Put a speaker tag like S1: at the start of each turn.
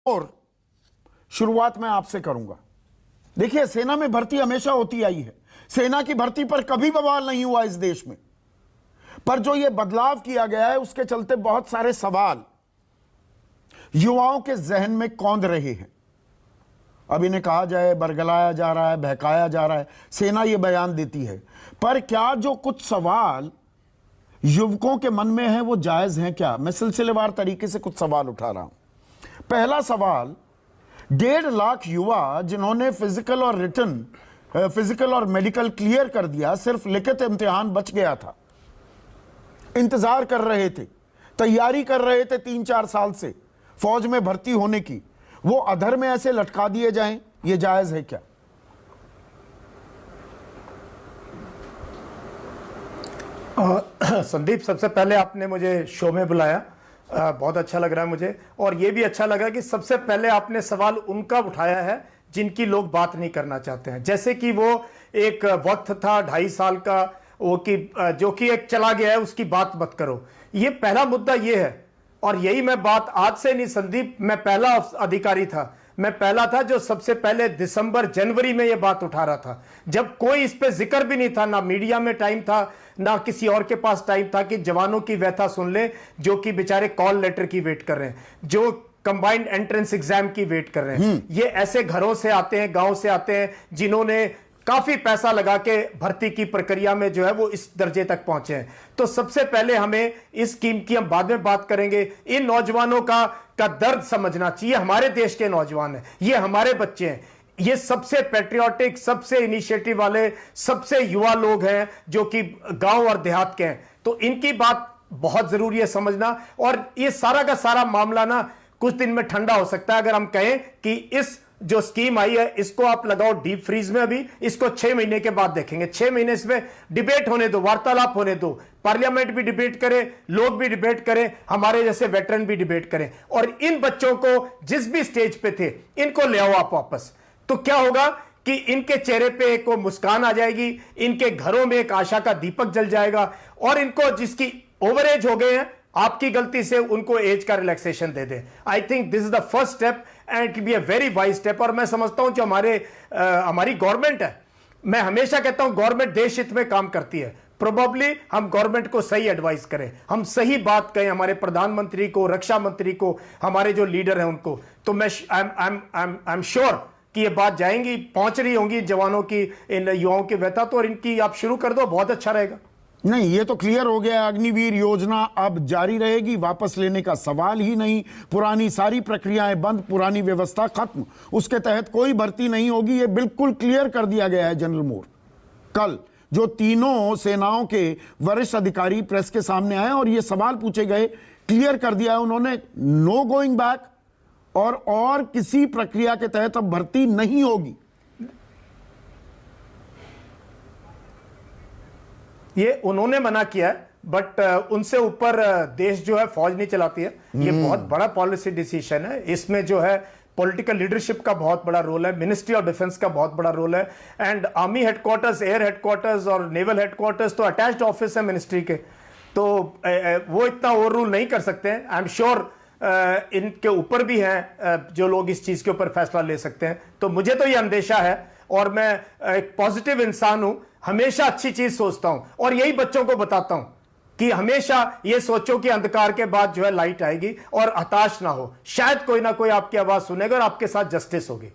S1: और शुरुआत मैं आपसे करूंगा। देखिए, सेना में भर्ती हमेशा होती आई है, सेना की भर्ती पर कभी बवाल नहीं हुआ इस देश में, पर जो ये बदलाव किया गया है उसके चलते बहुत सारे सवाल युवाओं के जहन में कौंध रहे हैं। अब इन्हें कहा जाए बरगलाया जा रहा है, बहकाया जा रहा है, सेना ये बयान देती है, पर क्या जो कुछ सवाल युवकों के मन में है वो जायज हैं क्या? मैं सिलसिलेवार तरीके से कुछ सवाल उठा रहा हूं। पहला सवाल, 1.5 लाख युवा जिन्होंने फिजिकल और मेडिकल क्लियर कर दिया, सिर्फ लिखित इम्तिहान बच गया था, इंतजार कर रहे थे, तैयारी कर रहे थे 3-4 साल से फौज में भर्ती होने की, वो अधर में ऐसे लटका दिए जाएं, ये जायज है क्या?
S2: संदीप, सबसे पहले आपने मुझे शो में बुलाया, बहुत अच्छा लग रहा है मुझे, और ये भी अच्छा लगा कि सबसे पहले आपने सवाल उनका उठाया है जिनकी लोग बात नहीं करना चाहते हैं। जैसे कि वो एक वक्त था 2.5 साल का, वो कि जो कि एक चला गया है, उसकी बात मत करो। ये पहला मुद्दा ये है, और यही मैं बात आज से नहीं संदीप, मैं पहला अधिकारी था, मैं पहला था जो सबसे पहले दिसंबर जनवरी में ये बात उठा रहा था, जब कोई इस पे जिक्र भी नहीं था, ना मीडिया में टाइम था, ना किसी और के पास टाइम था कि जवानों की व्यथा सुन ले, जो कि बेचारे कॉल लेटर की वेट कर रहे हैं, जो कंबाइंड एंट्रेंस एग्जाम की वेट कर रहे हैं। ये ऐसे घरों से आते हैं, गांव से आते हैं, जिन्होंने काफी पैसा लगा के भर्ती की प्रक्रिया में जो है वो इस दर्जे तक पहुंचे हैं। तो सबसे पहले हमें इस स्कीम की हम बाद में बात करेंगे, इन नौजवानों का दर्द समझना चाहिए। हमारे देश के नौजवान हैं, ये हमारे बच्चे हैं, ये सबसे पैट्रियोटिक, सबसे इनिशिएटिव वाले, सबसे युवा लोग हैं जो कि गांव और देहात के हैं। तो इनकी बात बहुत जरूरी है समझना, और ये सारा का सारा मामला ना कुछ दिन में ठंडा हो सकता है अगर हम कहें कि इस जो स्कीम आई है इसको आप लगाओ डीप फ्रीज में, अभी इसको 6 महीने के बाद देखेंगे। 6 महीने इसमें डिबेट होने दो, वार्तालाप होने दो, पार्लियामेंट भी डिबेट करे, लोग भी डिबेट करें, हमारे जैसे वेटरन भी डिबेट करें, और इन बच्चों को जिस भी स्टेज पे थे इनको ले आओ आप वापस। तो क्या होगा कि इनके चेहरे पे एक मुस्कान आ जाएगी, इनके घरों में एक आशा का दीपक जल जाएगा, और इनको जिसकी ओवर एज हो गए हैं, आपकी गलती से उनको एज का relaxation they they. I think this is the first step and it be a very wise step. और मैं समझता हूं जो हमारी गवर्नमेंट है, मैं हमेशा कहता हूं गवर्नमेंट देश हित में काम करती है। प्रोबेबली हम गवर्नमेंट को सही एडवाइस करें, हम सही बात कहें हमारे प्रधानमंत्री को, रक्षा मंत्री को, हमारे जो लीडर हैं उनको। तो मैं आई एम श्योर कि ये बात जाएंगी, पहुंच रही होंगी जवानों की, इन युवाओं की व्यथा। तो और इनकी आप शुरू कर दो, बहुत अच्छा रहेगा।
S1: नहीं, ये तो क्लियर हो गया, अग्निवीर योजना अब जारी रहेगी, वापस लेने का सवाल ही नहीं, पुरानी सारी प्रक्रियाएं बंद, पुरानी व्यवस्था खत्म, उसके तहत कोई भर्ती नहीं होगी, ये बिल्कुल क्लियर कर दिया गया है। जनरल मोर कल जो तीनों सेनाओं के वरिष्ठ अधिकारी प्रेस के सामने आए और ये सवाल पूछे गए, क्लियर कर दिया है उन्होंने, नो गोइंग बैक, और किसी प्रक्रिया के तहत अब भर्ती नहीं होगी।
S2: ये उन्होंने मना किया है, बट उनसे ऊपर देश जो है फौज नहीं चलाती है। ये बहुत बड़ा पॉलिसी डिसीजन है, इसमें जो है पॉलिटिकल लीडरशिप का बहुत बड़ा रोल है, मिनिस्ट्री ऑफ डिफेंस का बहुत बड़ा रोल है, and army headquarters, air headquarters और नेवल हेडक्वार्टर्स तो अटैच्ड ऑफिस है मिनिस्ट्री के, तो वो इतना ओवर रूल नहीं कर सकते हैं। आई एम श्योर इनके ऊपर भी हैं जो लोग इस चीज के ऊपर फैसला ले सकते हैं। तो मुझे तो ये अंदेशा है, और मैं एक पॉजिटिव इंसान हूं, हमेशा अच्छी चीज सोचता हूं, और यही बच्चों को बताता हूं कि हमेशा ये सोचो कि अंधकार के बाद जो है लाइट आएगी, और हताश ना हो, शायद कोई ना कोई आपकी आवाज सुनेगा और आपके साथ जस्टिस होगी।